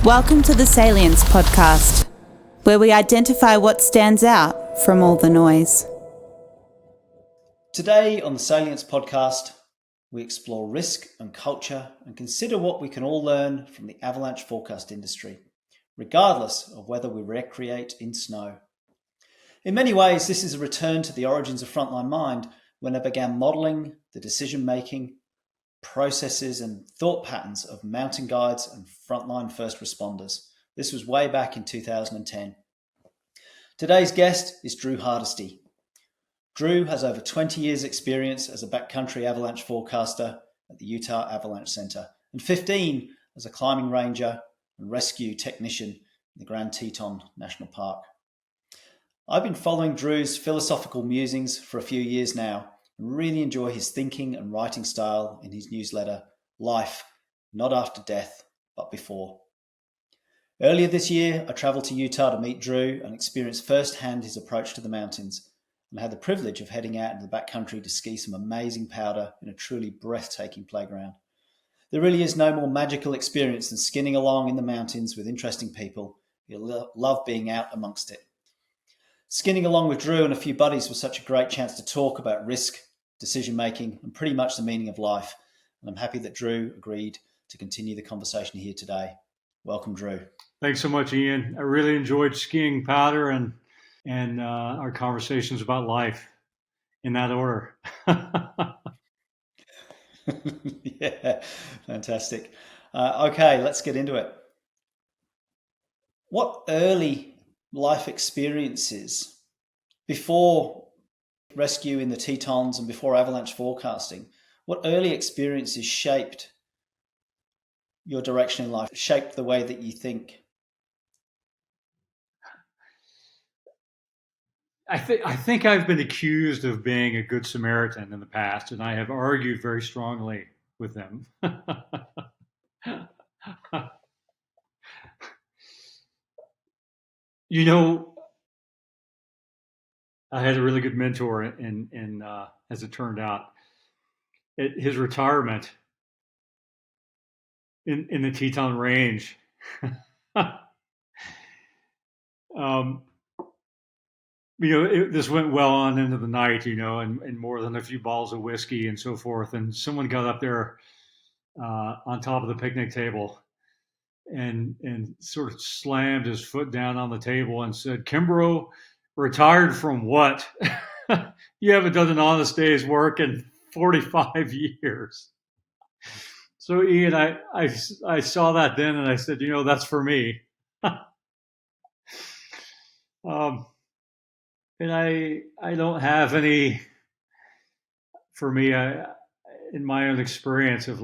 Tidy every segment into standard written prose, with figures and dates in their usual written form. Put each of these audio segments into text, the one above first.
Welcome to the Salience Podcast, where we identify what stands out from all the noise. Today on the Salience Podcast, we explore risk and culture and consider what we can all learn from the avalanche forecast industry, regardless of whether we recreate in snow. In many ways, this is a return to the origins of Frontline Mind when I began modelling the decision-making, processes and thought patterns of mountain guides and frontline first responders. This was way back in 2010. Today's guest is Drew Hardesty. Drew has over 20 years experience as a backcountry avalanche forecaster at the Utah Avalanche Center and 15 as a climbing ranger and rescue technician in the Grand Teton National Park. I've been following Drew's philosophical musings for a few years now and really enjoy his thinking and writing style in his newsletter, Life, Not After Death, But Before. Earlier this year, I traveled to Utah to meet Drew and experience firsthand his approach to the mountains, and had the privilege of heading out into the backcountry to ski some amazing powder in a truly breathtaking playground. There really is no more magical experience than skinning along in the mountains with interesting people. You'll love being out amongst it. Skinning along with Drew and a few buddies was such a great chance to talk about risk, decision-making, and pretty much the meaning of life. And I'm happy that Drew agreed to continue the conversation here today. Welcome, Drew. Thanks so much, Ian. I really enjoyed skiing powder and our conversations about life in that order. Yeah, fantastic. Okay, let's get into it. What early life experiences before rescue in the Tetons and before avalanche forecasting, what early experiences shaped your direction in life, shaped the way that you think? I think I've been accused of being a good Samaritan in the past, and I have argued very strongly with them. You know, I had a really good mentor in as it turned out, at his retirement in the Teton Range. This went well on into the night, and more than a few bottles of whiskey and so forth. And someone got up there on top of the picnic table and sort of slammed his foot down on the table and said, "Kimbrough, retired from what? You haven't done an honest day's work in 45 years." So Ian, I saw that then and I said, that's for me. And I don't have any, for me, in my own experience of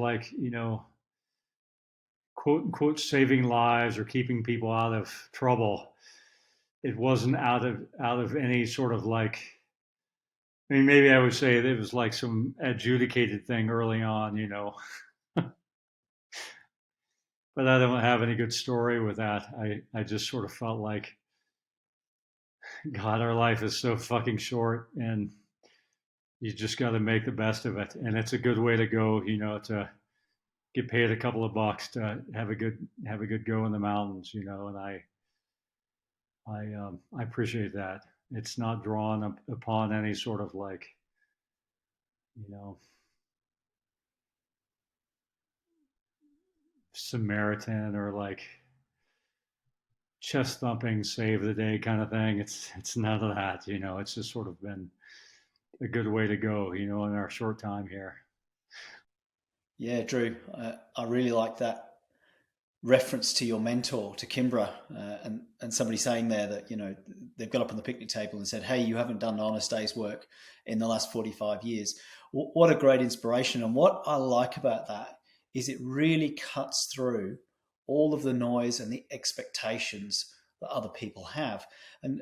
quote unquote saving lives or keeping people out of trouble. It wasn't out of any sort of maybe I would say it was like some adjudicated thing early on, but I don't have any good story with that. I just sort of felt like, God, our life is so fucking short and you just got to make the best of it. And it's a good way to go, to get paid a couple of bucks to have a good go in the mountains, and I appreciate that. It's not drawn upon any sort of Samaritan or chest thumping, save the day kind of thing. It's none of that, it's just sort of been a good way to go, in our short time here. Yeah, Drew, I really like that reference to your mentor, to Kimbrough, and somebody saying there that, they've got up on the picnic table and said, "Hey, you haven't done an honest day's work in the last 45 years. What a great inspiration. And what I like about that is it really cuts through all of the noise and the expectations that other people have. And,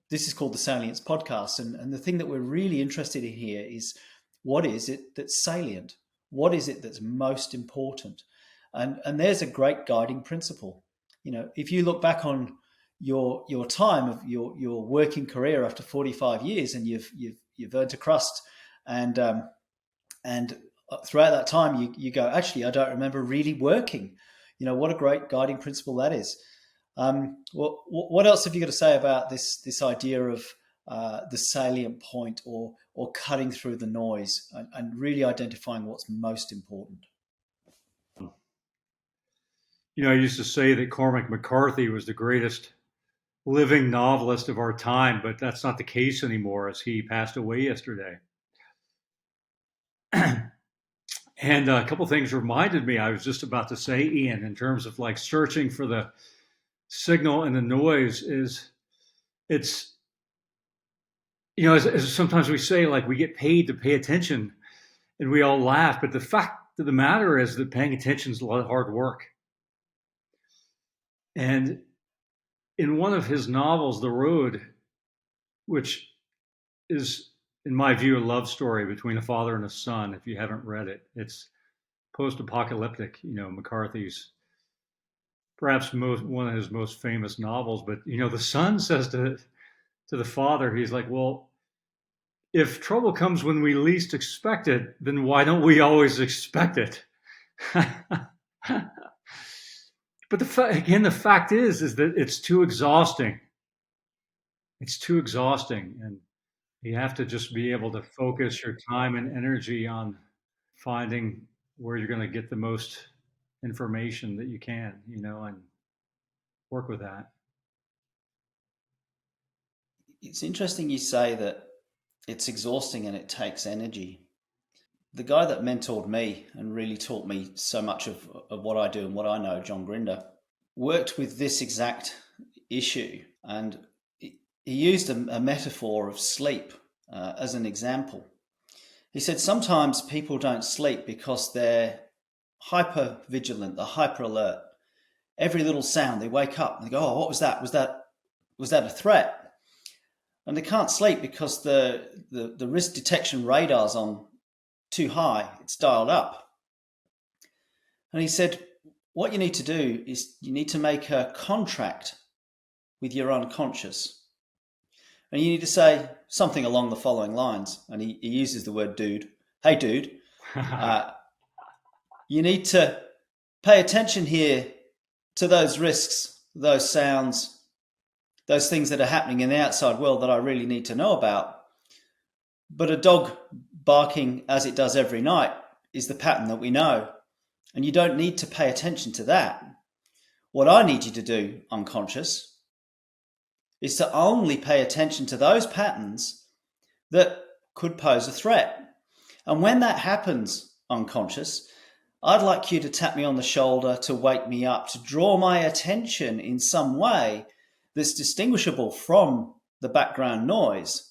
this is called the Salience Podcast. And the thing that we're really interested in here is, what is it that's salient? What is it that's most important? And there's a great guiding principle. If you look back on your time of your working career after 45 years and you've earned a crust and throughout that time you go, actually, I don't remember really working. what a great guiding principle that is. What else have you got to say about this idea of the salient point or cutting through the noise and really identifying what's most important? I used to say that Cormac McCarthy was the greatest living novelist of our time, but that's not the case anymore, as he passed away yesterday. And a couple things reminded me, I was just about to say, Ian, in terms of like searching for the signal and the noise as sometimes we say, like, we get paid to pay attention and we all laugh, but the fact of the matter is that paying attention is a lot of hard work. And in one of his novels, The Road, which is, in my view, a love story between a father and a son, if you haven't read it, it's post-apocalyptic, McCarthy's perhaps one of his most famous novels. But, the son says to the father, he's like, well, if trouble comes when we least expect it, then why don't we always expect it? But the fact is that it's too exhausting. It's too exhausting. And you have to just be able to focus your time and energy on finding where you're going to get the most information that you can, and work with that. It's interesting you say that it's exhausting and it takes energy. The guy that mentored me and really taught me so much of what I do and what I know, John Grinder, worked with this exact issue. And he used a metaphor of sleep as an example. He said sometimes people don't sleep because they're hyper vigilant, they're hyper alert. Every little sound, they wake up and they go, oh, what was that? Was that a threat? And they can't sleep because the risk detection radar's on too high, it's dialed up. And he said, what you need to do is you need to make a contract with your unconscious. And you need to say something along the following lines. And he uses the word dude. Hey, dude, you need to pay attention here to those risks, those sounds, those things that are happening in the outside world that I really need to know about. But a dog barking as it does every night is the pattern that we know. And you don't need to pay attention to that. What I need you to do, unconscious, is to only pay attention to those patterns that could pose a threat. And when that happens, unconscious, I'd like you to tap me on the shoulder, to wake me up, to draw my attention in some way that's distinguishable from the background noise.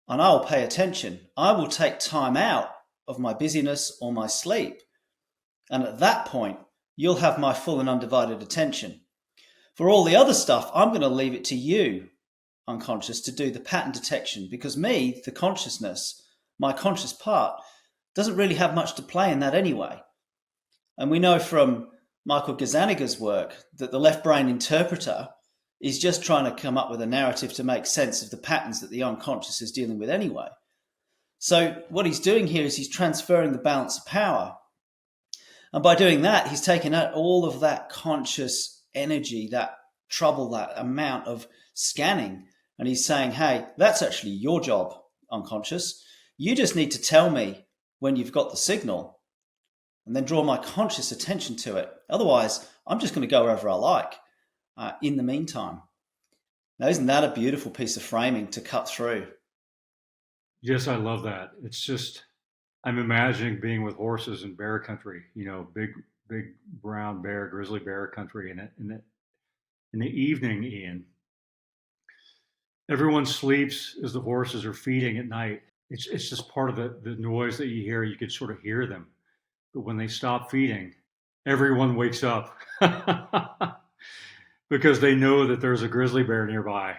And I'll pay attention. I will take time out of my busyness or my sleep. And at that point, you'll have my full and undivided attention. For all the other stuff, I'm going to leave it to you, unconscious, to do the pattern detection, because me, the consciousness, my conscious part, doesn't really have much to play in that anyway. And we know from Michael Gazzaniga's work that the left brain interpreter is just trying to come up with a narrative to make sense of the patterns that the unconscious is dealing with anyway. So what he's doing here is he's transferring the balance of power. And by doing that, he's taking out all of that conscious energy, that trouble, that amount of scanning. And he's saying, hey, that's actually your job, unconscious. You just need to tell me when you've got the signal and then draw my conscious attention to it. Otherwise, I'm just going to go wherever I like in the meantime. Now, isn't that a beautiful piece of framing to cut through? Yes, I love that. It's just, I'm imagining being with horses in bear country, big brown bear, grizzly bear country. And in the evening, Ian, everyone sleeps as the horses are feeding at night. It's just part of the noise that you hear. You could sort of hear them. But when they stop feeding, everyone wakes up because they know that there's a grizzly bear nearby.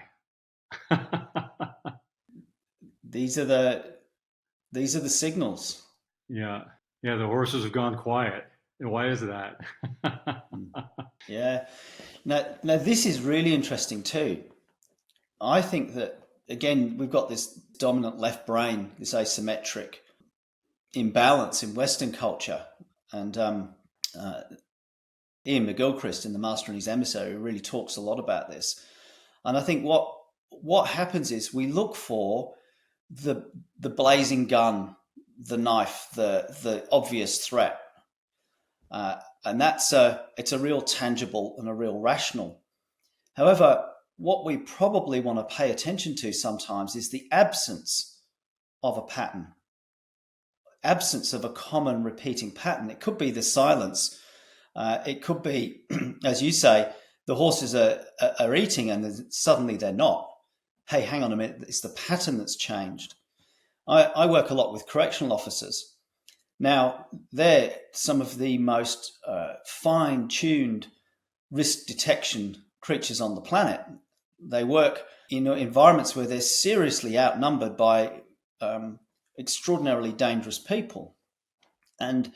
These are the signals. Yeah. The horses have gone quiet. And why is that? Yeah. Now this is really interesting too. I think that, again, we've got this dominant left brain, this asymmetric imbalance in Western culture. And Ian McGilchrist in The Master and His Emissary really talks a lot about this. And I think what happens is we look for the blazing gun, the knife, the obvious threat. And it's a real tangible and a real rational. However, what we probably want to pay attention to sometimes is the absence of a pattern, absence of a common repeating pattern. It could be the silence. It could be, as you say, the horses are eating and then suddenly they're not. Hey, hang on a minute. It's the pattern that's changed. I work a lot with correctional officers. Now, they're some of the most fine-tuned risk detection creatures on the planet. They work in environments where they're seriously outnumbered by extraordinarily dangerous people. And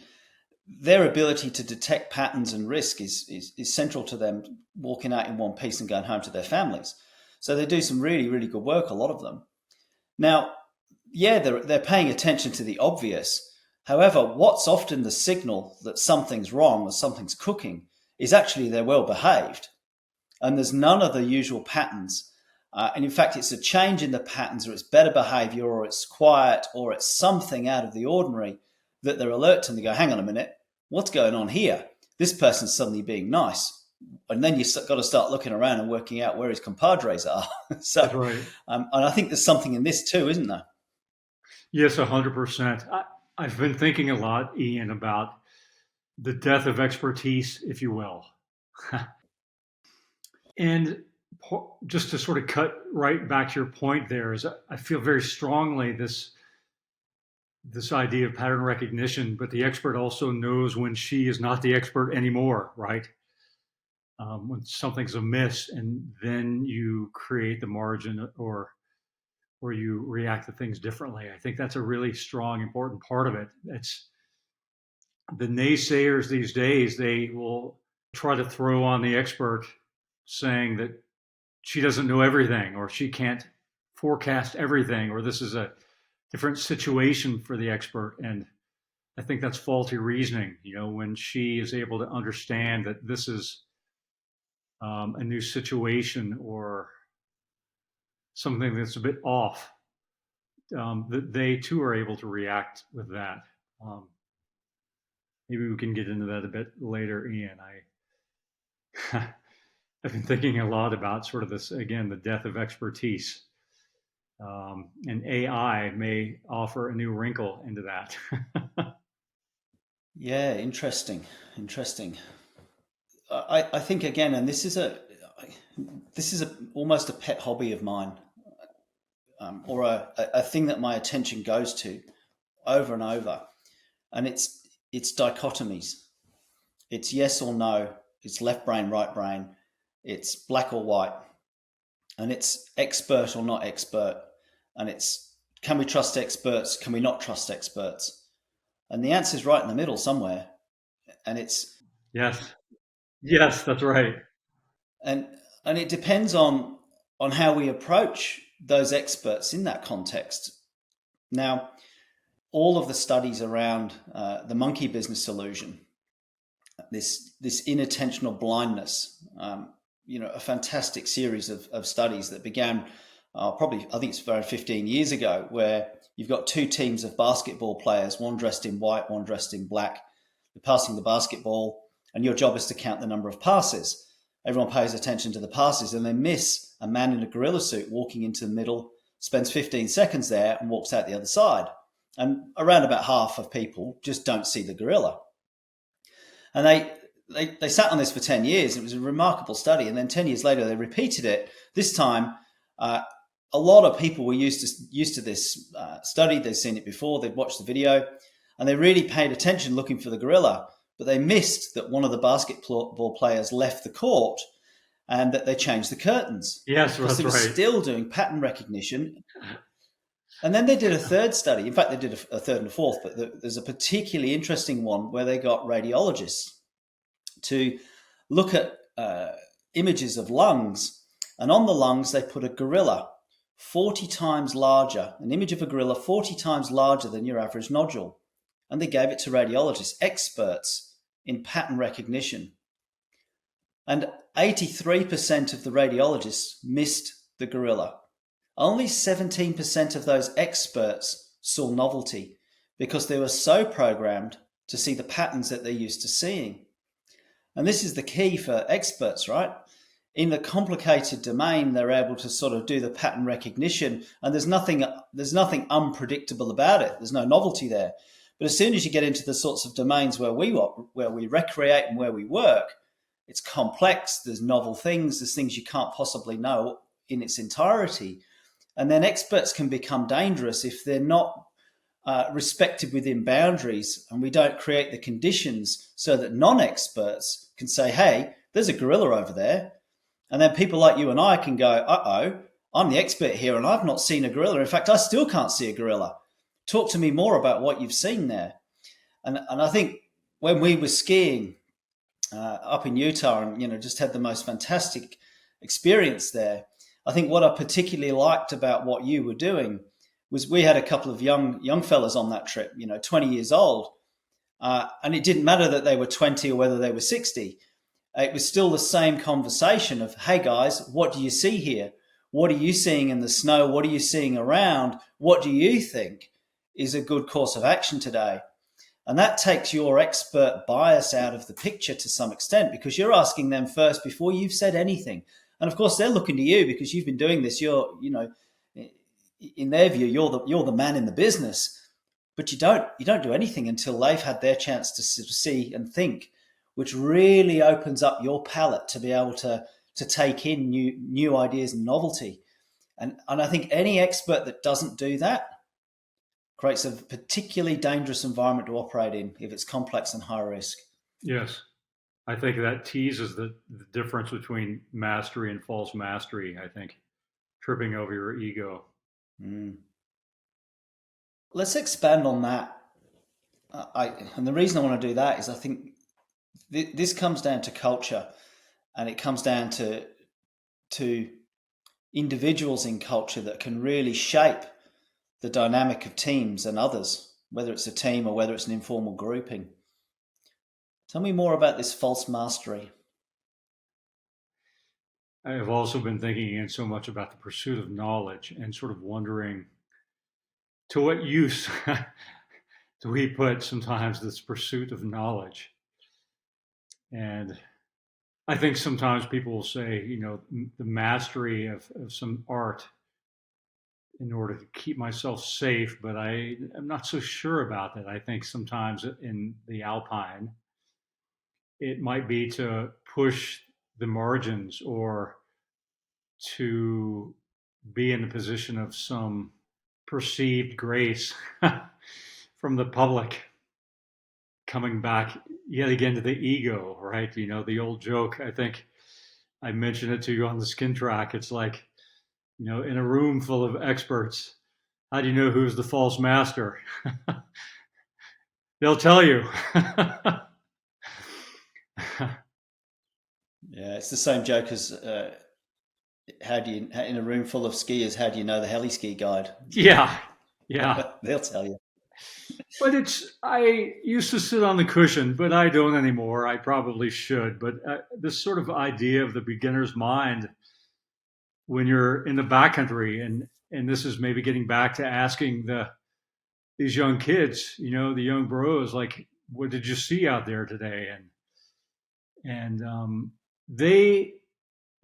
their ability to detect patterns and risk is central to them walking out in one piece and going home to their families. So they do some really, really good work, a lot of them. Now, yeah, they're paying attention to the obvious. However, what's often the signal that something's wrong or something's cooking is actually they're well behaved. And there's none of the usual patterns. And in fact, it's a change in the patterns, or it's better behavior, or it's quiet, or it's something out of the ordinary that they're alert to, and they go, hang on a minute, what's going on here? This person's suddenly being nice. And then you've got to start looking around and working out where his compadres are. So, That's right. And I think there's something in this too, isn't there? Yes, 100%. I've been thinking a lot, Ian, about the death of expertise, if you will. And just to sort of cut right back to your point there, is I feel very strongly this idea of pattern recognition, but the expert also knows when she is not the expert anymore, right? When something's amiss, and then you create the margin or you react to things differently. I think that's a really strong, important part of it. It's the naysayers these days, they will try to throw on the expert saying that she doesn't know everything, or she can't forecast everything, or this is a different situation for the expert. And I think that's faulty reasoning, when she is able to understand that this is a new situation or something that's a bit off, that they too are able to react with that. Maybe we can get into that a bit later, Ian. I've been thinking a lot about sort of this, again, the death of expertise. And AI may offer a new wrinkle into that. Yeah, interesting. I think again, and this is almost a pet hobby of mine, or a thing that my attention goes to over and over, and it's dichotomies. It's yes or no. It's left brain, right brain. It's black or white, and it's expert or not expert, and it's can we trust experts? Can we not trust experts? And the answer is right in the middle somewhere, and it's yes, that's right. And it depends on how we approach those experts in that context. Now, all of the studies around the monkey business illusion, this inattentional blindness, a fantastic series of studies that began probably, I think it's around 15 years ago, where you've got two teams of basketball players, one dressed in white, one dressed in black. They're passing the basketball, and your job is to count the number of passes. Everyone pays attention to the passes, and they miss a man in a gorilla suit walking into the middle, spends 15 seconds there and walks out the other side. And around about half of people just don't see the gorilla. And they sat on this for 10 years. It was a remarkable study. And then 10 years later, they repeated it. This time, a lot of people were used to this study. They'd seen it before. They'd watched the video, and they really paid attention looking for the gorilla. But they missed that one of the basketball players left the court and that they changed the curtains. Yes, because they were still doing pattern recognition. And then they did a third study. In fact, they did a third and a fourth, but there's a particularly interesting one where they got radiologists to look at images of lungs. And on the lungs, they put a gorilla 40 times larger, an image of a gorilla 40 times larger than your average nodule. And they gave it to radiologists, experts in pattern recognition. And 83% of the radiologists missed the gorilla. Only 17% of those experts saw novelty because they were so programmed to see the patterns that they're used to seeing. And this is the key for experts, right? In the complicated domain, they're able to sort of do the pattern recognition, and there's nothing unpredictable about it. There's no novelty there. But as soon as you get into the sorts of domains where we recreate and where we work, it's complex. There's novel things. There's things you can't possibly know in its entirety. And then experts can become dangerous if they're not respected within boundaries, and we don't create the conditions so that non-experts can say, hey, there's a gorilla over there. And then people like you and I can go, uh-oh, I'm the expert here and I've not seen a gorilla. In fact, I still can't see a gorilla. Talk to me more about what you've seen there. And I think when we were skiing up in Utah and, just had the most fantastic experience there, I think what I particularly liked about what you were doing was we had a couple of young fellas on that trip, 20 years old. And it didn't matter that they were 20 or whether they were 60. It was still the same conversation of, hey guys, what do you see here? What are you seeing in the snow? What are you seeing around? What do you think is a good course of action today? And that takes your expert bias out of the picture to some extent, because you're asking them first before you've said anything. And of course, they're looking to you because you've been doing this. You're, in their view, you're the man in the business. But you don't do anything until they've had their chance to see and think, which really opens up your palette to be able to take in new ideas and novelty. And I think any expert that doesn't do that creates a particularly dangerous environment to operate in if it's complex and high risk. Yes. I think that teases the difference between mastery and false mastery, I think. Tripping over your ego. Mm. Let's expand on that. And the reason I want to do that is I think this comes down to culture, and it comes down to individuals in culture that can really shape the dynamic of teams and others, whether it's a team or whether it's an informal grouping. Tell me more about this false mastery. I have also been thinking again so much about the pursuit of knowledge and sort of wondering to what use do we put sometimes this pursuit of knowledge? And I think sometimes people will say, the mastery of some art in order to keep myself safe, but I'm not so sure about that. I think sometimes in the Alpine, it might be to push the margins or to be in the position of some perceived grace from the public, coming back yet again to the ego, right? The old joke, I think I mentioned it to you on the skin track. It's like, in a room full of experts, how do you know who's the false master? They'll tell you. Yeah, it's the same joke as in a room full of skiers, how do you know the heli ski guide? Yeah. They'll tell you. But I used to sit on the cushion, but I don't anymore. I probably should. But this sort of idea of the beginner's mind when you're in the backcountry, and this is maybe getting back to asking these young kids, the young bros, like, what did you see out there today? And they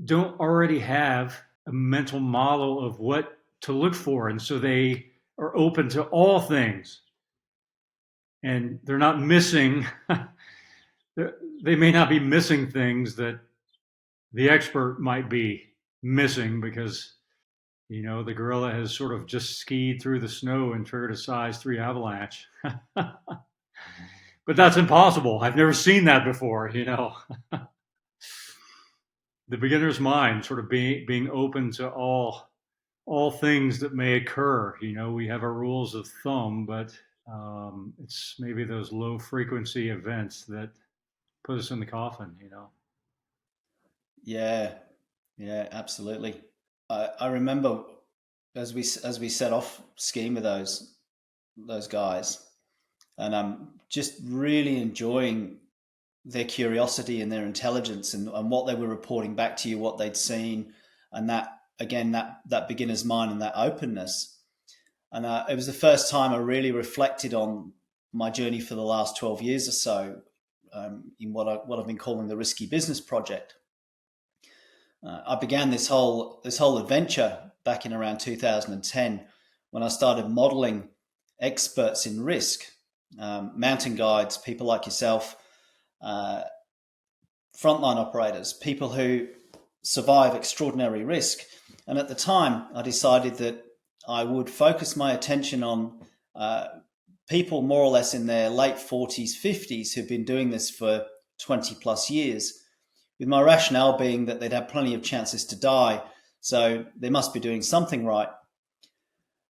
don't already have a mental model of what to look for. And so they are open to all things. And they're not missing, they may not be missing things that the expert might be missing because, the gorilla has sort of just skied through the snow and triggered a size 3 avalanche. But that's impossible. I've never seen that before, The beginner's mind, sort of being open to all things that may occur. We have our rules of thumb, but it's maybe those low frequency events that put us in the coffin, Yeah, absolutely. I remember as we set off skiing with those guys, and I'm just really enjoying their curiosity and their intelligence and what they were reporting back to you, what they'd seen, and that, again, that beginner's mind and that openness. And it was the first time I really reflected on my journey for the last 12 years or so, in what I've been calling the Risky Business Project. I began this whole adventure back in around 2010 when I started modeling experts in risk, mountain guides, people like yourself, frontline operators, people who survive extraordinary risk. And at the time, I decided that I would focus my attention on people more or less in their late 40s, 50s who've been doing this for 20 plus years, with my rationale being that they'd have plenty of chances to die, so they must be doing something right.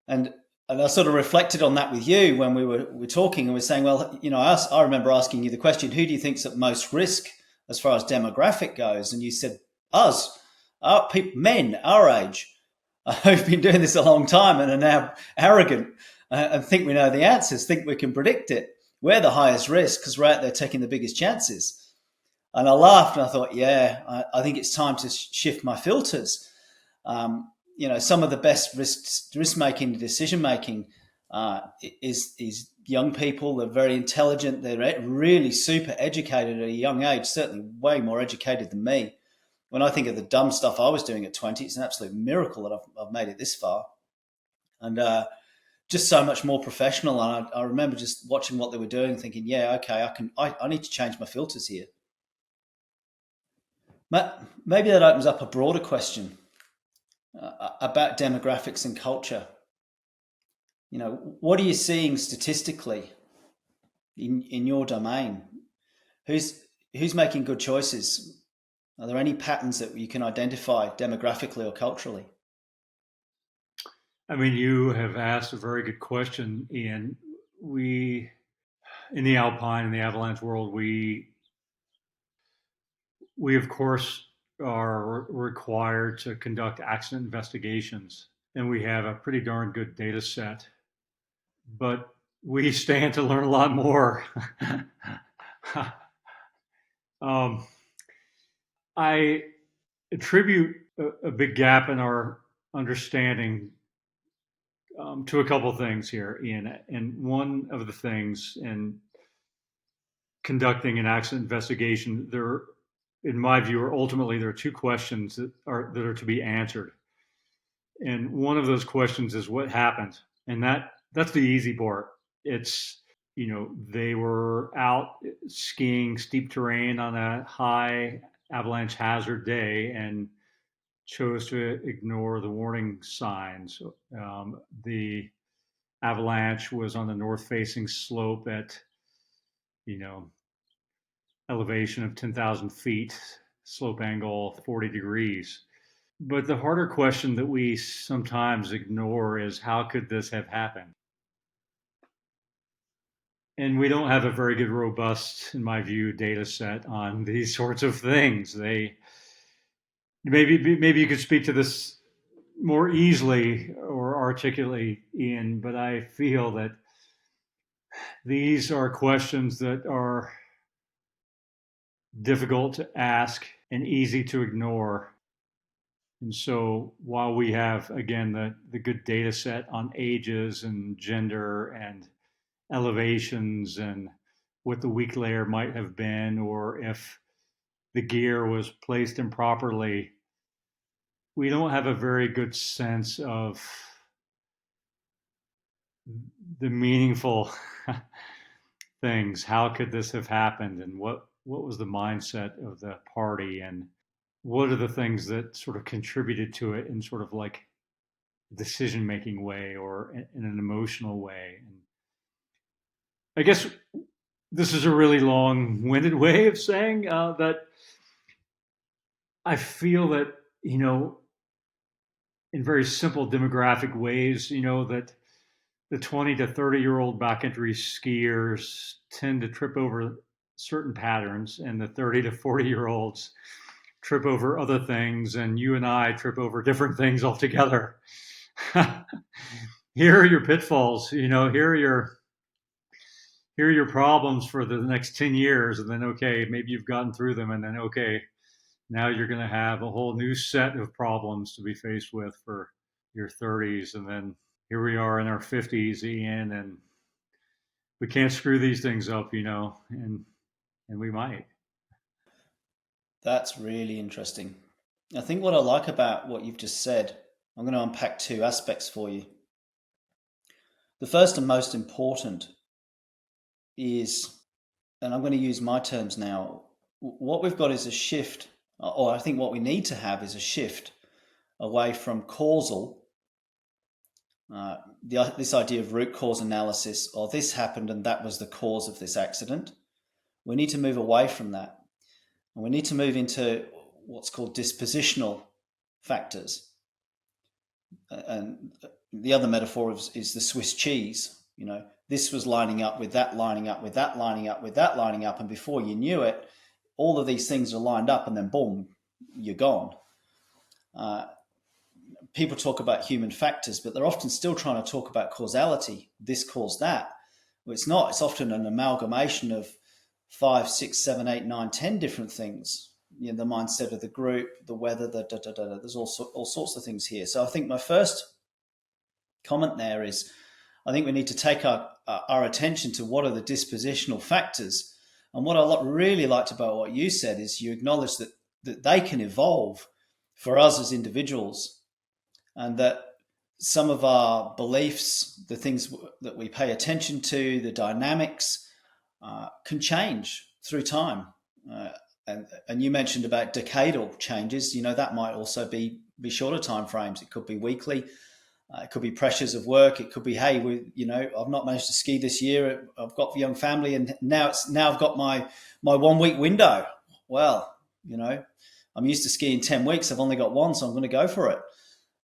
And I sort of reflected on that with you when we were talking, and we're saying, well, I remember asking you the question, who do you think's at most risk as far as demographic goes? And you said, us, men our age, who've been doing this a long time and are now arrogant and think we know the answers, think we can predict it. We're the highest risk because we're out there taking the biggest chances. And I laughed and I thought, I think it's time to shift my filters. Some of the best risk-making, decision-making is young people. They're very intelligent. They're really super educated at a young age, certainly way more educated than me. When I think of the dumb stuff I was doing at 20, it's an absolute miracle that I've made it this far. And just so much more professional. And I remember just watching what they were doing and thinking, I need to change my filters here. Maybe that opens up a broader question about demographics and culture. What are you seeing statistically in your domain? Who's making good choices? Are there any patterns that you can identify demographically or culturally? I mean, you have asked a very good question, Ian. We, in the alpine and the avalanche world, we of course are required to conduct accident investigations, and we have a pretty darn good data set, but we stand to learn a lot more. I attribute a big gap in our understanding to a couple of things here, Ian. And one of the things in conducting an accident investigation, in my view, ultimately there are two questions that are to be answered. And one of those questions is what happened, and that's the easy part. It's they were out skiing steep terrain on a high avalanche hazard day and chose to ignore the warning signs. The avalanche was on the north-facing slope at, elevation of 10,000 feet, slope angle 40 degrees. But the harder question that we sometimes ignore is, how could this have happened? And we don't have a very good, robust, in my view, data set on these sorts of things. Maybe you could speak to this more easily or articulately, Ian, but I feel that these are questions that are difficult to ask and easy to ignore. And so while we have, again, the good data set on ages and gender and elevations and what the weak layer might have been, or if the gear was placed improperly, we don't have a very good sense of the meaningful things. How could this have happened? And what was the mindset of the party? And what are the things that sort of contributed to it in sort of like a decision-making way or in an emotional way? And I guess this is a really long-winded way of saying that I feel that, in very simple demographic ways, that the 20 to 30-year-old backcountry skiers tend to trip over certain patterns, and the 30 to 40-year-olds trip over other things, and you and I trip over different things altogether. Here are your pitfalls, here are here are your problems for the next 10 years. And then, okay, maybe you've gotten through them. And then, okay, now you're going to have a whole new set of problems to be faced with for your 30s. And then here we are in our 50s, Ian, and we can't screw these things up, and we might. That's really interesting. I think what I like about what you've just said, I'm going to unpack two aspects for you. The first and most important is, and I'm going to use my terms now, what we've got is a shift, or I think what we need to have is a shift away from causal, this idea of root cause analysis, or this happened and that was the cause of this accident. We need to move away from that. And we need to move into what's called dispositional factors. And the other metaphor is the Swiss cheese. This was lining up with that, lining up with that, lining up with that, lining up. And before you knew it, all of these things are lined up and then boom, you're gone. People talk about human factors, but they're often still trying to talk about causality. This caused that. Well, it's not. It's often an amalgamation of 5, 6, 7, 8, 9, 10 different things. The mindset of the group, the weather, there's all sorts of things here. So I think my first comment there is, I think we need to take our attention to what are the dispositional factors. And what I really liked about what you said is you acknowledge that they can evolve for us as individuals, and that some of our beliefs, the things that we pay attention to, the dynamics, can change through time. And you mentioned about decadal changes. That might also be shorter time frames. It could be weekly. It could be pressures of work. It could be, hey, I've not managed to ski this year. I've got a young family, and now I've got my 1 week window. Well, I'm used to skiing 10 weeks. I've only got one, so I'm going to go for it.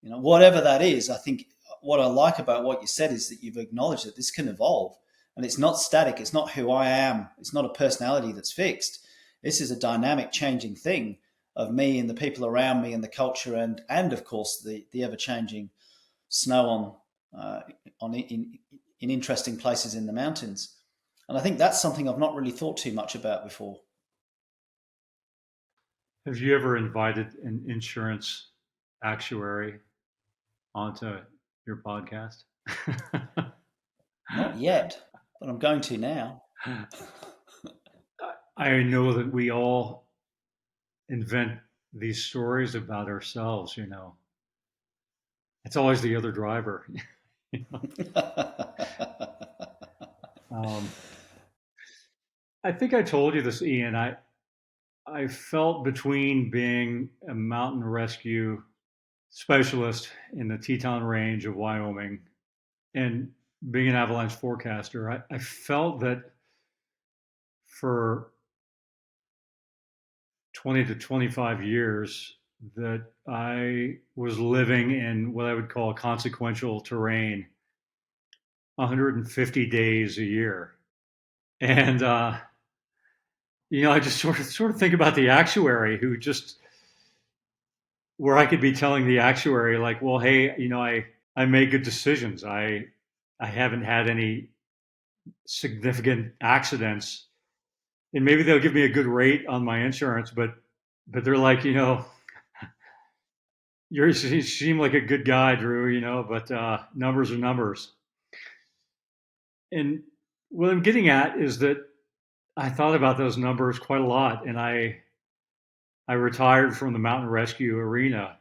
Whatever that is, I think what I like about what you said is that you've acknowledged that this can evolve, and it's not static. It's not who I am. It's not a personality that's fixed. This is a dynamic, changing thing of me and the people around me and the culture, and of course the ever-changing snow in interesting places in the mountains. And I think that's something I've not really thought too much about before. Have you ever invited an insurance actuary onto your podcast? Not yet, but I'm going to now. I know that we all invent these stories about ourselves, It's always the other driver. I think I told you this, Ian. I felt between being a mountain rescue specialist in the Teton Range of Wyoming and being an avalanche forecaster, I felt that for 20 to 25 years that I was living in what I would call consequential terrain 150 days a year. And, I just sort of think about the actuary who where I could be telling the actuary, like, well, hey, I make good decisions. I haven't had any significant accidents, and maybe they'll give me a good rate on my insurance, but they're like, you seem like a good guy, Drew, but numbers are numbers. And what I'm getting at is that I thought about those numbers quite a lot, and I retired from the mountain rescue arena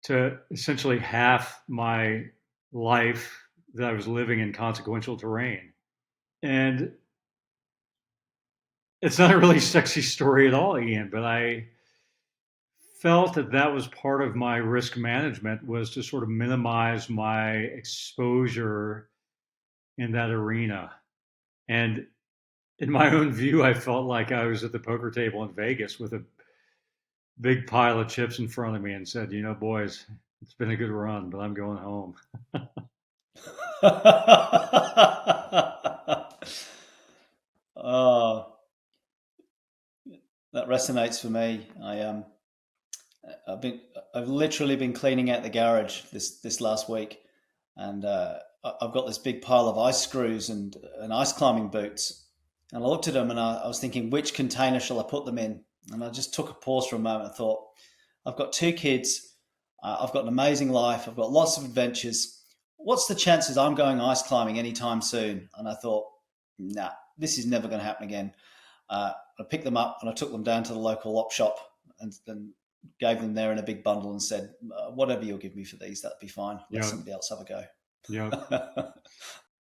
to essentially half my life that I was living in consequential terrain. And it's not a really sexy story at all, Ian, but I felt that was part of my risk management, was to sort of minimize my exposure in that arena. And in my own view, I felt like I was at the poker table in Vegas with a big pile of chips in front of me and said, boys, it's been a good run, but I'm going home. Oh, that resonates for me. I've literally been cleaning out the garage this last week, and I've got this big pile of ice screws and ice climbing boots. And I looked at them and I was thinking, which container shall I put them in? And I just took a pause for a moment and thought, I've got 2 kids. I've got an amazing life. I've got lots of adventures. What's the chances I'm going ice climbing anytime soon? And I thought, nah, this is never going to happen again. I picked them up and I took them down to the local op shop and gave them there in a big bundle and said, whatever you'll give me for these, that'd be fine. Let somebody else have a go. Yeah.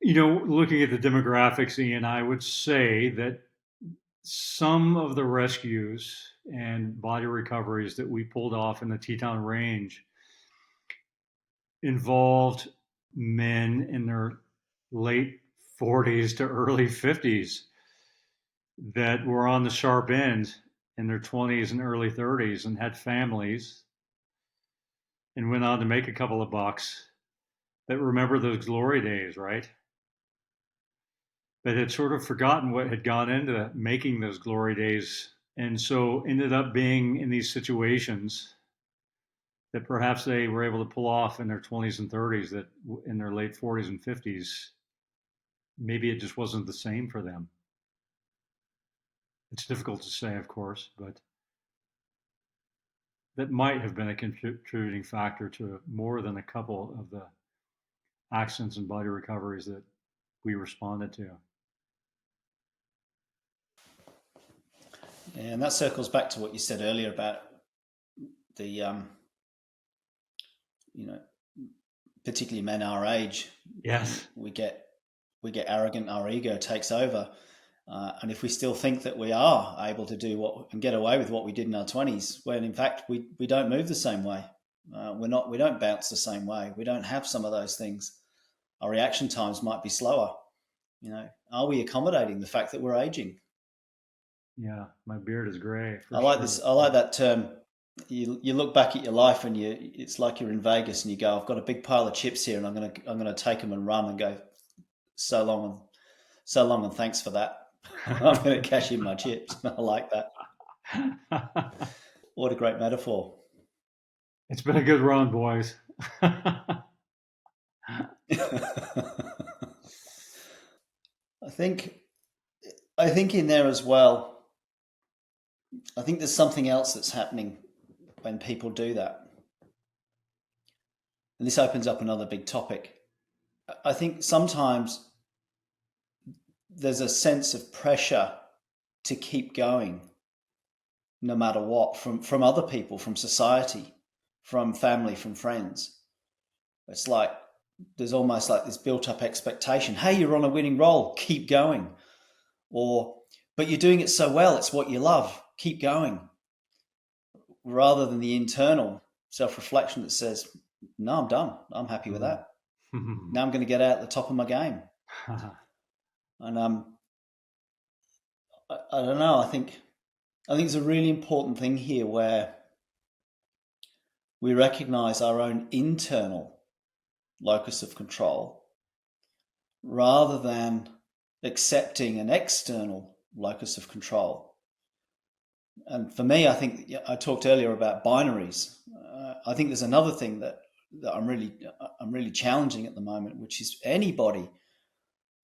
Looking at the demographics, Ian, I would say that some of the rescues and body recoveries that we pulled off in the Teton Range involved men in their late 40s to early 50s that were on the sharp end in their 20s and early 30s and had families and went on to make a couple of bucks that remember those glory days, right? But had sort of forgotten what had gone into making those glory days, and so ended up being in these situations that perhaps they were able to pull off in their 20s and 30s that in their late 40s and 50s, maybe it just wasn't the same for them. It's difficult to say, of course, but that might have been a contributing factor to more than a couple of the accidents and body recoveries that we responded to. Yeah, and that circles back to what you said earlier about the, particularly men our age. Yes, we get arrogant. Our ego takes over, and if we still think that we are able to do what and get away with what we did in our 20s, when in fact we don't move the same way. We don't bounce the same way. We don't have some of those things. Our reaction times might be slower. Are we accommodating the fact that we're aging? Yeah, my beard is gray. I like this. I like that term. You look back at your life and it's like you're in Vegas and you go, I've got a big pile of chips here and I'm gonna take them and run and go, so long and thanks for that. I'm gonna cash in my chips. I like that. What a great metaphor. It's been a good run, boys. I think in there as well, I think there's something else that's happening when people do that. And this opens up another big topic. I think sometimes there's a sense of pressure to keep going no matter what, from other people, from society, from family, from friends. It's like there's almost like this built-up expectation. Hey, you're on a winning roll, keep going. But you're doing it so well, it's what you love, keep going. Rather than the internal self-reflection that says, no, I'm done. I'm happy with that. Now I'm going to get out at the top of my game. And I don't know. I think it's a really important thing here where we recognize our own internal locus of control rather than accepting an external locus of control. And for me, I think I talked earlier about binaries. I think there's another thing that I'm really challenging at the moment, which is anybody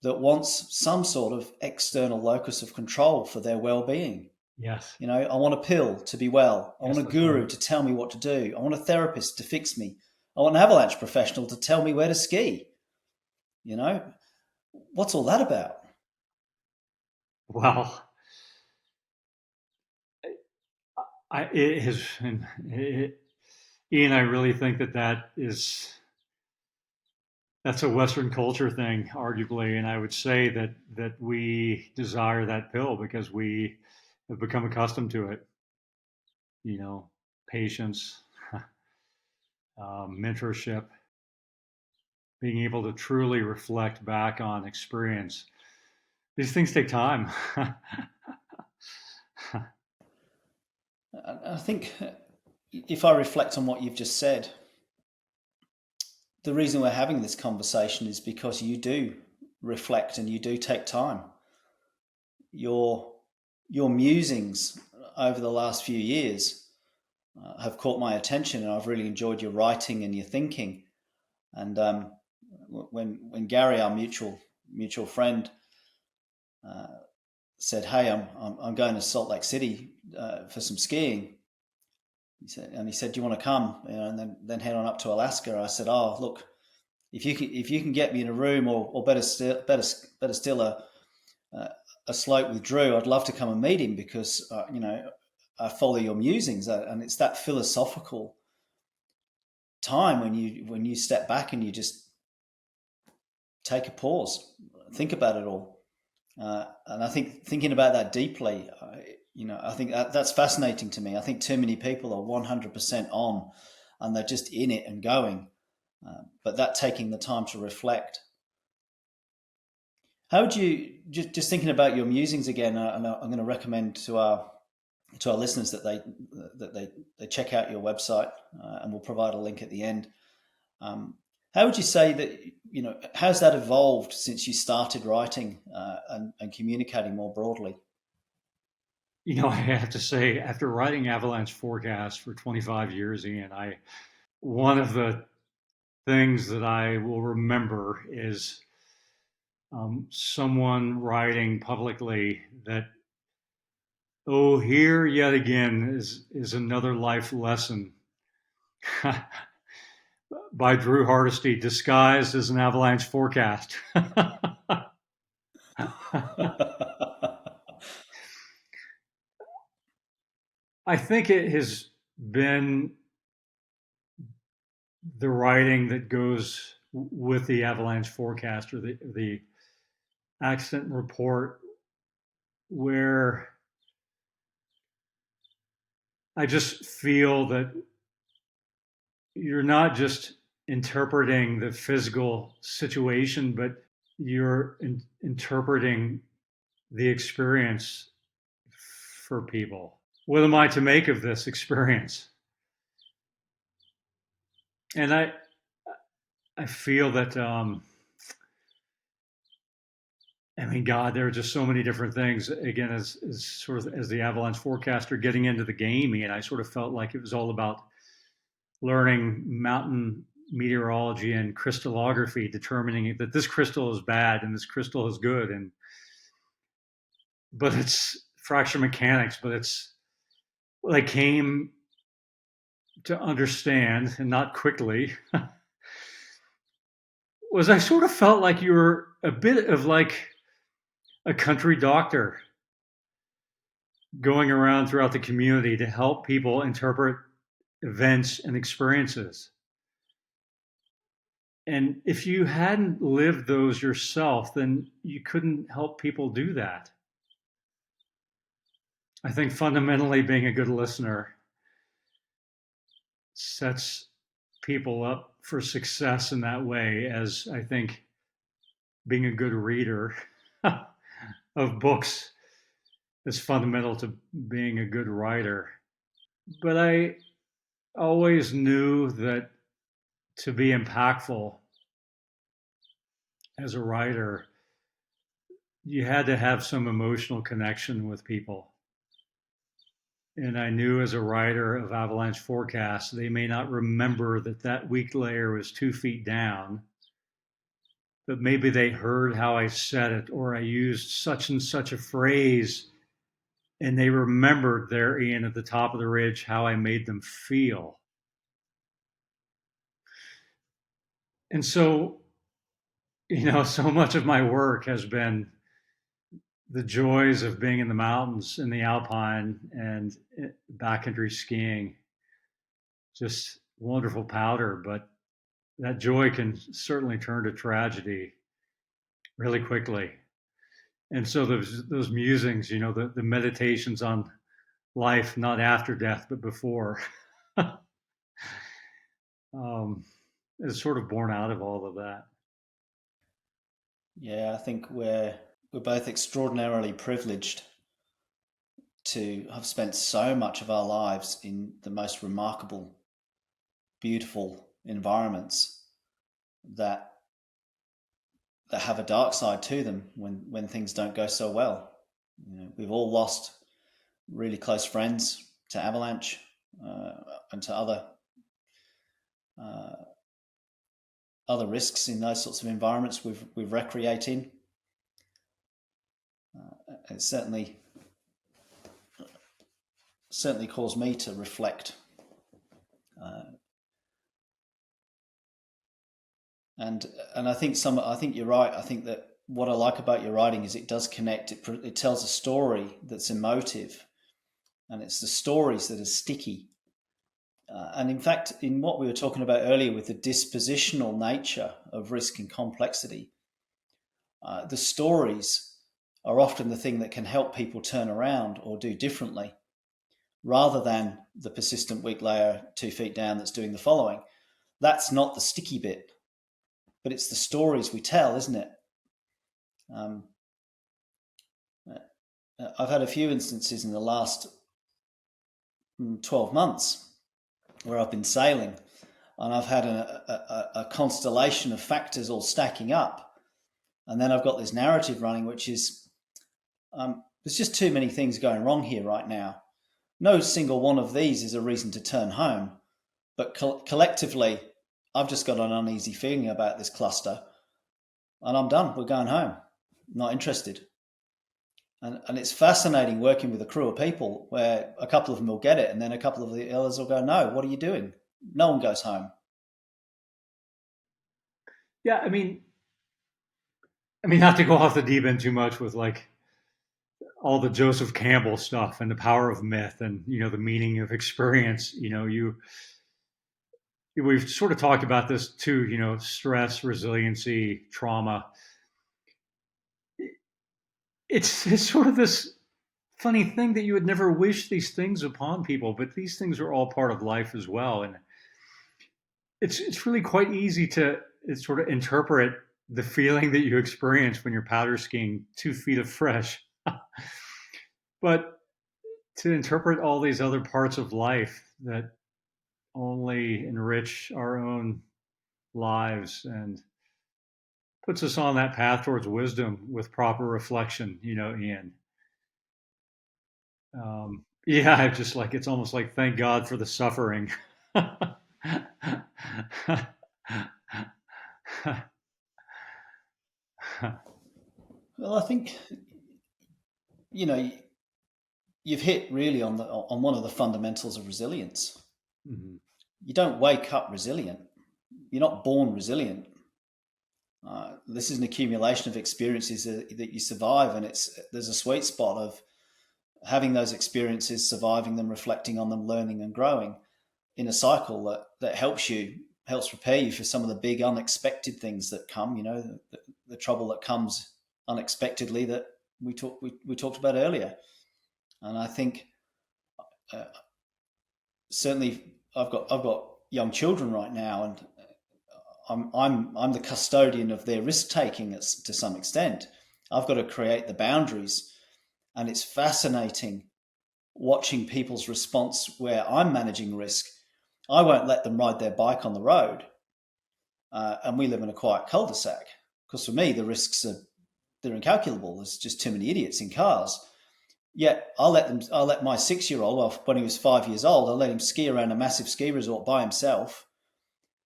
that wants some sort of external locus of control for their well-being. Yes. I want a pill to be well. I want a guru to tell me what to do. I want a therapist to fix me. I want an avalanche professional to tell me where to ski. What's all that about? Well, Ian, I really think that's a Western culture thing, arguably, and I would say that we desire that pill because we have become accustomed to it. Patience, mentorship, being able to truly reflect back on experience. These things take time. I think if I reflect on what you've just said, the reason we're having this conversation is because you do reflect and you do take time. Your musings over the last few years have caught my attention, and I've really enjoyed your writing and your thinking. And when Gary, our mutual friend, said, "Hey, I'm going to Salt Lake City for some skiing." He said, "Do you want to come? And then head on up to Alaska." I said, "Oh, look, if you can get me in a room, or better still a slope with Drew, I'd love to come and meet him, because I follow your musings, and it's that philosophical time when you step back and you just take a pause, think about it all." And I think thinking about that deeply, I think that's fascinating to me. I think too many people are 100% on, and they're just in it and going, but that taking the time to reflect. How would you, just thinking about your musings again? And I'm going to recommend to our listeners that they check out your website, and we'll provide a link at the end. How would you say that, how's that evolved since you started writing and communicating more broadly? I have to say, after writing Avalanche Forecast for 25 years, Ian, one of the things that I will remember is someone writing publicly that, "Oh, here yet again is another life lesson by Drew Hardesty, disguised as an avalanche forecast." I think it has been the writing that goes with the avalanche forecast, or the accident report, where I just feel that you're not just interpreting the physical situation, but you're interpreting the experience for people. What am I to make of this experience? And I feel that, God, there are just so many different things. Again, as sort of as the avalanche forecaster getting into the game, and I sort of felt like it was all about learning mountain meteorology and crystallography, determining that this crystal is bad and this crystal is good, but it's fracture mechanics. But it's what I came to understand, and not quickly, was I sort of felt like you were a bit of like a country doctor going around throughout the community to help people interpret events and experiences. And if you hadn't lived those yourself, then you couldn't help people do that. I think fundamentally being a good listener sets people up for success in that way, as I think being a good reader of books is fundamental to being a good writer. But I always knew that to be impactful as a writer, you had to have some emotional connection with people. And I knew, as a writer of Avalanche Forecast, they may not remember that weak layer was 2 feet down, but maybe they heard how I said it, or I used such and such a phrase, and they remembered there, Ian, at the top of the ridge, how I made them feel. And so, so much of my work has been the joys of being in the mountains, in the alpine, and backcountry skiing. Just wonderful powder, but that joy can certainly turn to tragedy really quickly. And so those musings, the meditations on life, not after death, but before, is sort of born out of all of that. Yeah, I think we're both extraordinarily privileged to have spent so much of our lives in the most remarkable, beautiful environments that have a dark side to them when things don't go so well. We've all lost really close friends to avalanche and to other other risks in those sorts of environments we recreate in. It certainly caused me to reflect. And I think you're right. I think that what I like about your writing is it does connect. It tells a story that's emotive, and it's the stories that are sticky. And in fact, in what we were talking about earlier with the dispositional nature of risk and complexity, the stories are often the thing that can help people turn around or do differently, rather than the persistent weak layer 2 feet down that's doing the following. That's not the sticky bit, but it's the stories we tell, isn't it? I've had a few instances in the last 12 months where I've been sailing, and I've had a constellation of factors all stacking up. And then I've got this narrative running, which is, there's just too many things going wrong here right now. No single one of these is a reason to turn home, but collectively, I've just got an uneasy feeling about this cluster, and I'm done. We're going home. Not interested. And it's fascinating working with a crew of people where a couple of them will get it, and then a couple of the others will go, no, what are you doing? No one goes home. Yeah, I mean, not to go off the deep end too much with like all the Joseph Campbell stuff and the power of myth and, the meaning of experience. We've sort of talked about this too, stress, resiliency, trauma. It's sort of this funny thing that you would never wish these things upon people, but these things are all part of life as well. And it's really quite easy to sort of interpret the feeling that you experience when you're powder skiing 2 feet of fresh. But to interpret all these other parts of life that only enrich our own lives and puts us on that path towards wisdom with proper reflection, Ian. Yeah, just like, it's almost like, thank God for the suffering. Well, I think, you've hit really on one of the fundamentals of resilience. Mm-hmm. You don't wake up resilient. You're not born resilient. This is an accumulation of experiences that you survive, and there's a sweet spot of having those experiences, surviving them, reflecting on them, learning and growing in a cycle that helps prepare you for some of the big unexpected things that come, the trouble that comes unexpectedly that we talked about earlier. And I think certainly I've got young children right now, and I'm the custodian of their risk taking to some extent. I've got to create the boundaries, and it's fascinating watching people's response where I'm managing risk. I won't let them ride their bike on the road, and we live in a quiet cul-de-sac, because for me the risks they're incalculable. There's just too many idiots in cars. Yet I'll let my 6-year-old, well, when he was 5 years old, I'll let him ski around a massive ski resort by himself.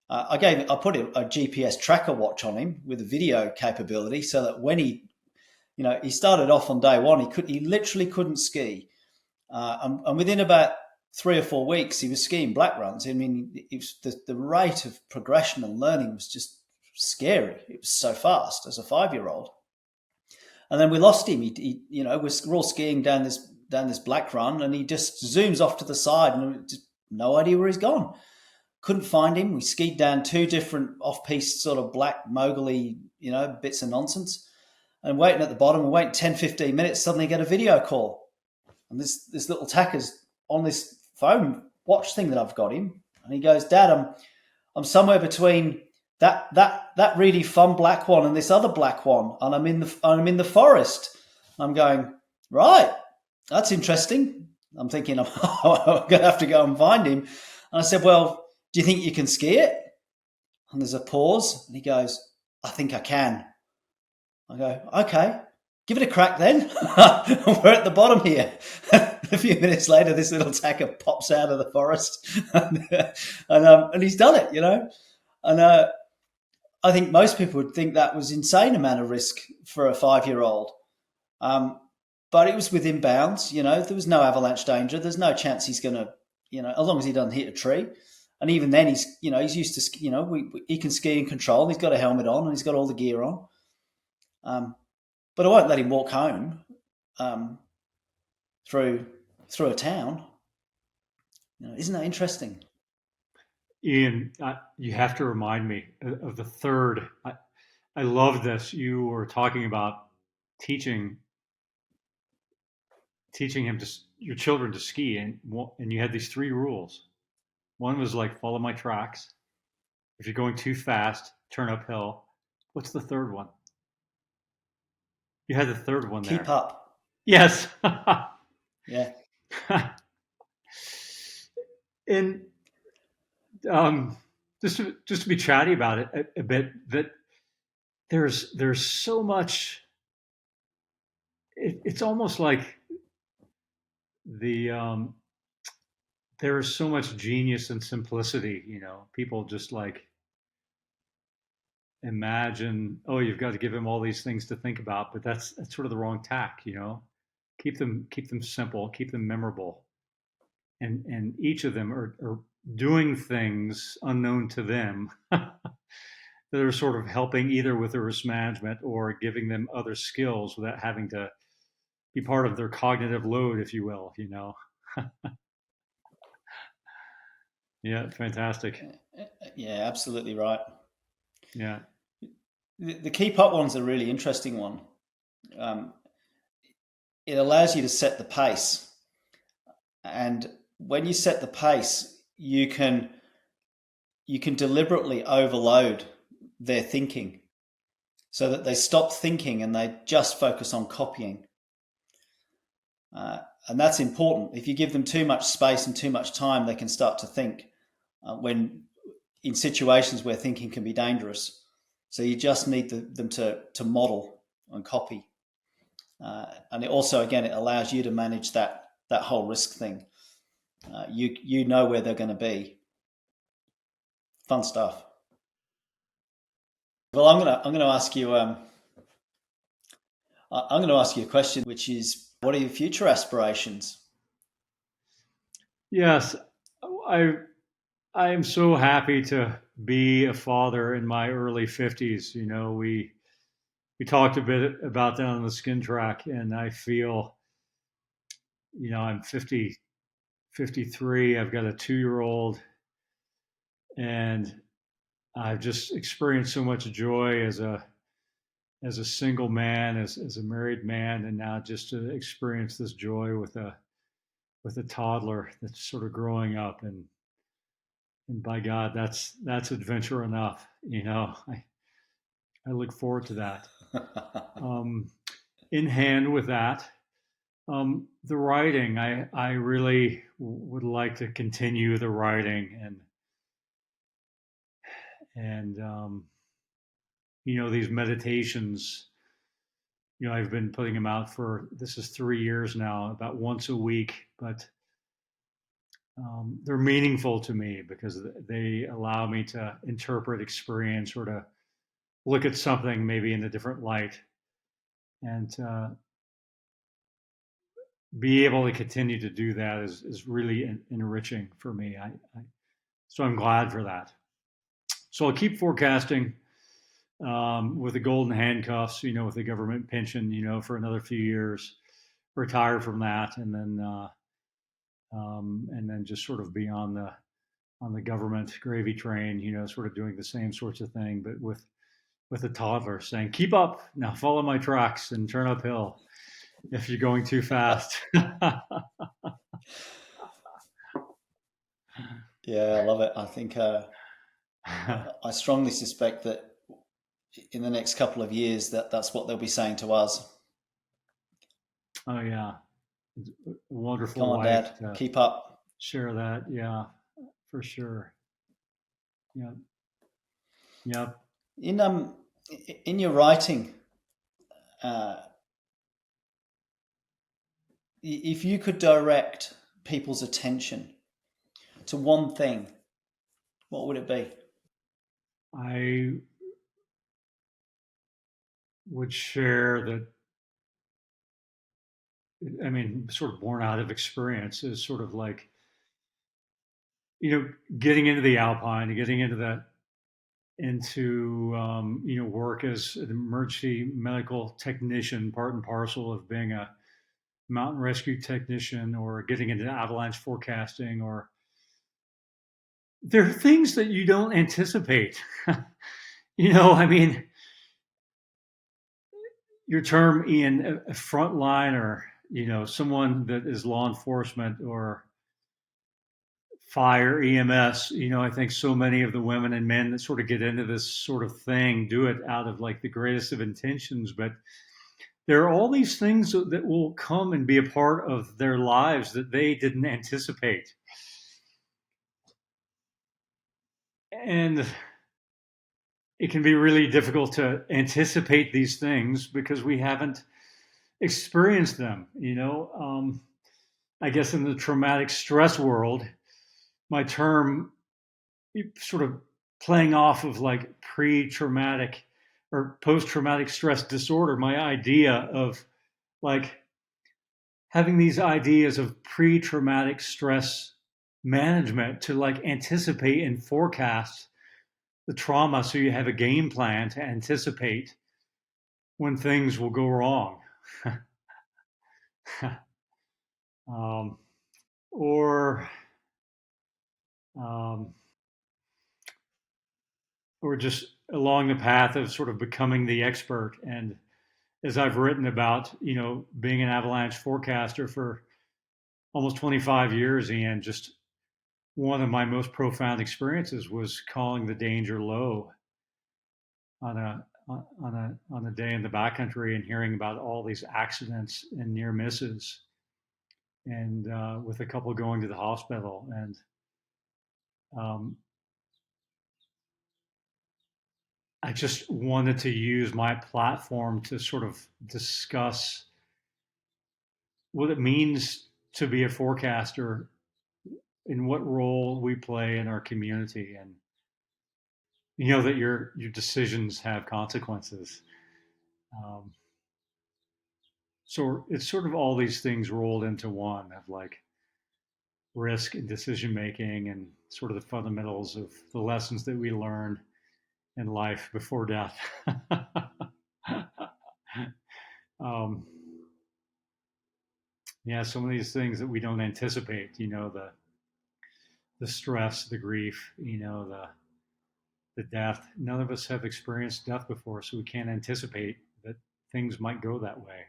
I put a GPS tracker watch on him with a video capability, so that when he started off on day one, he literally couldn't ski, and within about 3 or 4 weeks, he was skiing black runs. I mean, it was the rate of progression and learning was just scary. It was so fast as a 5-year-old, and then we lost him. We're all skiing down this black run, and he just zooms off to the side, and just no idea where he's gone. Couldn't find him. We skied down 2 different off-piste sort of black mogully, bits of nonsense, and waiting at the bottom, and waiting 10, 15 minutes, suddenly get a video call. And this little tacker's on this phone watch thing that I've got him. And he goes, Dad, I'm somewhere between that really fun black one and this other black one, and I'm in the forest. I'm going, right, that's interesting. I'm thinking I'm going to have to go and find him. And I said, well, do you think you can ski it? And there's a pause, and he goes, I think I can. I go, okay, give it a crack then. We're at the bottom here. A few minutes later, this little tacker pops out of the forest, and he's done it, And I think most people would think that was insane amount of risk for a 5-year-old. But it was within bounds. There was no avalanche danger. There's no chance he's going to, as long as he doesn't hit a tree. And even then, he's used to, he can ski and control. And he's got a helmet on and he's got all the gear on. But I won't let him walk home through a town. Isn't that interesting? Ian, you have to remind me of the third. I love this. You were talking about teaching your children to ski, and you had these 3 rules. One was like, follow my tracks. If you're going too fast, turn uphill. What's the third one? You had the third one there. Keep up. Yes. Yeah. And just to be chatty about it a bit, that there's so much. It's almost like there is so much genius and simplicity. People just like imagine, oh, you've got to give them all these things to think about, but that's sort of the wrong tack. Keep them simple, keep them memorable, and each of them are doing things unknown to them that are sort of helping either with the risk management or giving them other skills without having to be part of their cognitive load, if you will. Yeah, fantastic. Yeah, absolutely right. Yeah. The keep up one's a really interesting one. It allows you to set the pace. And when you set the pace, you can deliberately overload their thinking so that they stop thinking and they just focus on copying. And that's important. If you give them too much space and too much time, they can start to think when in situations where thinking can be dangerous. So you just need them to model and copy. And it also, again, it allows you to manage that whole risk thing. You know where they're going to be. Fun stuff. Well, I'm going to ask you. I'm going to ask you a question, which is, what are your future aspirations? Yes, I am so happy to be a father in my early 50s. We talked a bit about that on the skin track, and I feel, I'm 53. I've got a 2-year-old, and I've just experienced so much joy as a single man, as a married man, and now just to experience this joy with a toddler that's sort of growing up, and by God, that's adventure enough. I look forward to that. In hand with that, the writing, I really would like to continue the writing, and these meditations, I've been putting them out this is 3 years now, about once a week, but they're meaningful to me because they allow me to interpret experience or to look at something maybe in a different light, and be able to continue to do that is really enriching for me. So I'm glad for that. So I'll keep forecasting with the golden handcuffs, with the government pension, for another few years, retire from that, and then just sort of be on the government gravy train, sort of doing the same sorts of thing, but with a toddler saying, "Keep up now, follow my tracks and turn uphill if you're going too fast." Yeah, I love it. I think I strongly suspect that in the next couple of years that's what they'll be saying to us. Oh yeah, it's a wonderful. Come on, Dad, keep up. Share that, yeah, for sure. Yeah, yeah. In your writing, if you could direct people's attention to one thing, what would it be? I would share that, I mean, sort of born out of experience, is sort of like, getting into the alpine, getting into work as an emergency medical technician, part and parcel of being a mountain rescue technician, or getting into avalanche forecasting, or there are things that you don't anticipate. I mean, your term, Ian, a frontliner, someone that is law enforcement or fire, EMS, I think so many of the women and men that sort of get into this sort of thing do it out of like the greatest of intentions, but there are all these things that will come and be a part of their lives that they didn't anticipate. And it can be really difficult to anticipate these things because we haven't experienced them. I guess in the traumatic stress world, my term, sort of playing off of like pre-traumatic or post-traumatic stress disorder, my idea of like having these ideas of pre-traumatic stress management to like anticipate and forecast the trauma, so you have a game plan to anticipate when things will go wrong. Or just along the path of sort of becoming the expert. And as I've written about, being an avalanche forecaster for almost 25 years, and just one of my most profound experiences was calling the danger low on a day in the backcountry and hearing about all these accidents and near misses, and with a couple going to the hospital. And I just wanted to use my platform to sort of discuss what it means to be a forecaster, in what role we play in our community, and that your decisions have consequences. So it's sort of all these things rolled into one, of like risk and decision making, and sort of the fundamentals of the lessons that we learn in life before death. Yeah, some of these things that we don't anticipate, the stress, the grief, the death. None of us have experienced death before, so we can't anticipate that things might go that way,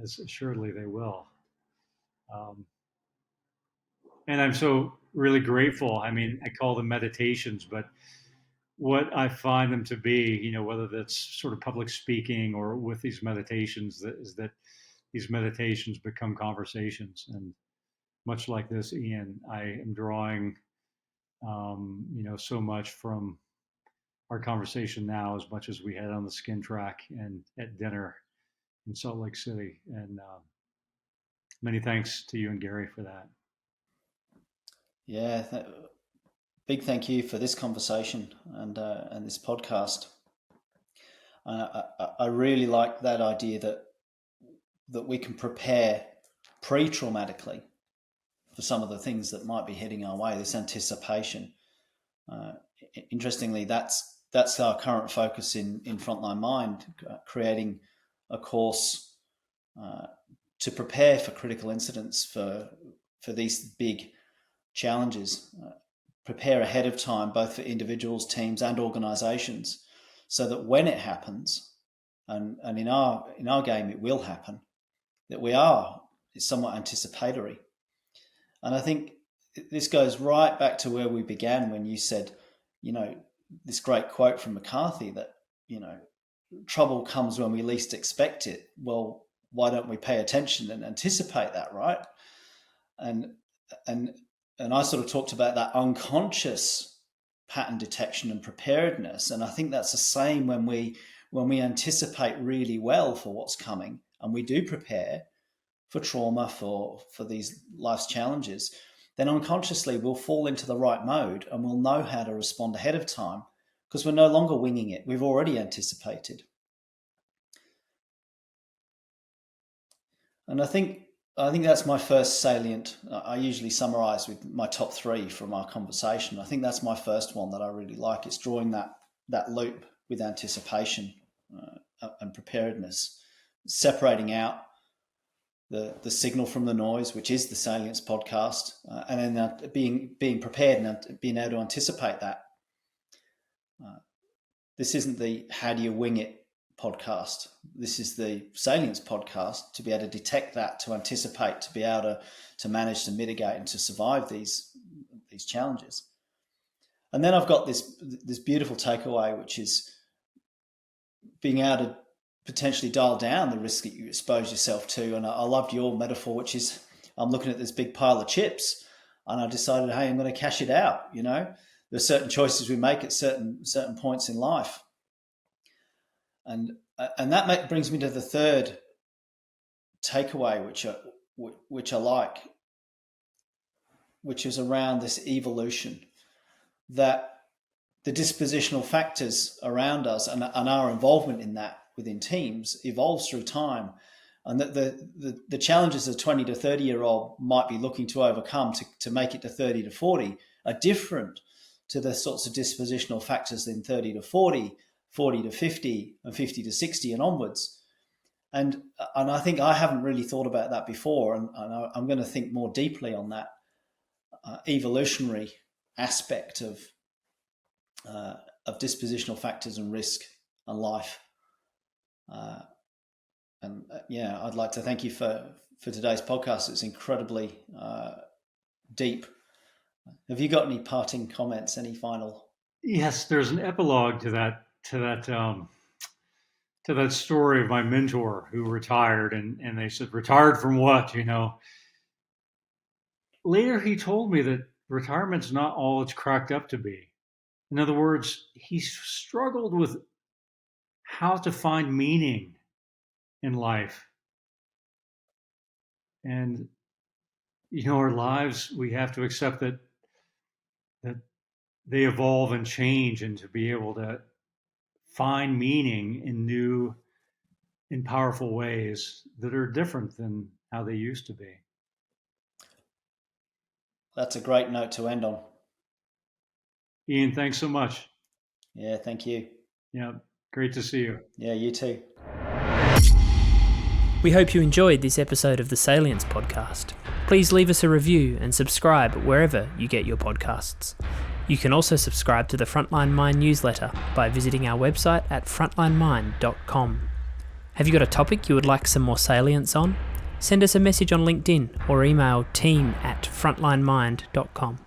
as assuredly they will. And I'm so really grateful. I mean, I call them meditations, but what I find them to be, whether that's sort of public speaking or with these meditations, is that these meditations become conversations. And much like this, Ian, I am drawing, so much from our conversation now, as much as we had on the skin track and at dinner in Salt Lake City. And many thanks to you and Gary for that. Yeah, big thank you for this conversation and this podcast. I really like that idea that we can prepare pre-traumatically for some of the things that might be heading our way. This anticipation. Interestingly, that's our current focus in Frontline Mind, creating a course to prepare for critical incidents, for these big challenges, prepare ahead of time, both for individuals, teams, and organizations, so that when it happens, and in our game it will happen, that we are somewhat anticipatory. And I think this goes right back to where we began, when you said, this great quote from McCarthy that, trouble comes when we least expect it. Well, why don't we pay attention and anticipate that, right? And I sort of talked about that unconscious pattern detection and preparedness. And I think that's the same when we anticipate really well for what's coming, and we do prepare for trauma, for these life's challenges, then unconsciously we'll fall into the right mode and we'll know how to respond ahead of time, because we're no longer winging it. We've already anticipated. And I think that's my first salient. I usually summarize with my top 3 from our conversation. I think that's my first one that I really like. It's drawing that loop with anticipation and preparedness, separating out the signal from the noise, which is the Salience podcast, and then being prepared and being able to anticipate that. This isn't the how do you wing it podcast. This is the Salience podcast, to be able to detect that, to anticipate, to be able to manage, to mitigate, and to survive these challenges. And then I've got this beautiful takeaway, which is being able to potentially dial down the risk that you expose yourself to. And I loved your metaphor, which is I'm looking at this big pile of chips and I decided, hey, I'm going to cash it out. You know, there's certain choices we make at certain points in life. And that brings me to the third takeaway, which I like, which is around this evolution, that the dispositional factors around us and our involvement in that within teams evolves through time, and that the challenges a 20 to 30 year old might be looking to overcome to make it to 30 to 40 are different to the sorts of dispositional factors in 30 to 40, 40 to 50, and 50 to 60 and onwards. And I think I haven't really thought about that before, and I'm going to think more deeply on that evolutionary aspect of dispositional factors and risk and life. I'd like to thank you for today's podcast. It's incredibly deep. Have you got any parting comments? Any final? Yes, there's an epilogue to that story of my mentor who retired, and they said, retired from what? You know. Later, he told me that retirement's not all it's cracked up to be. In other words, he struggled with how to find meaning in life. And, you know, our lives, we have to accept that they evolve and change, and to be able to find meaning in new and powerful ways that are different than how they used to be. That's a great note to end on. Ian, thanks so much. Yeah, thank you. Yeah, great to see you. Yeah, you too. We hope you enjoyed this episode of the Salience Podcast. Please leave us a review and subscribe wherever you get your podcasts. You can also subscribe to the Frontline Mind newsletter by visiting our website at frontlinemind.com. Have you got a topic you would like some more salience on? Send us a message on LinkedIn or email team@frontlinemind.com.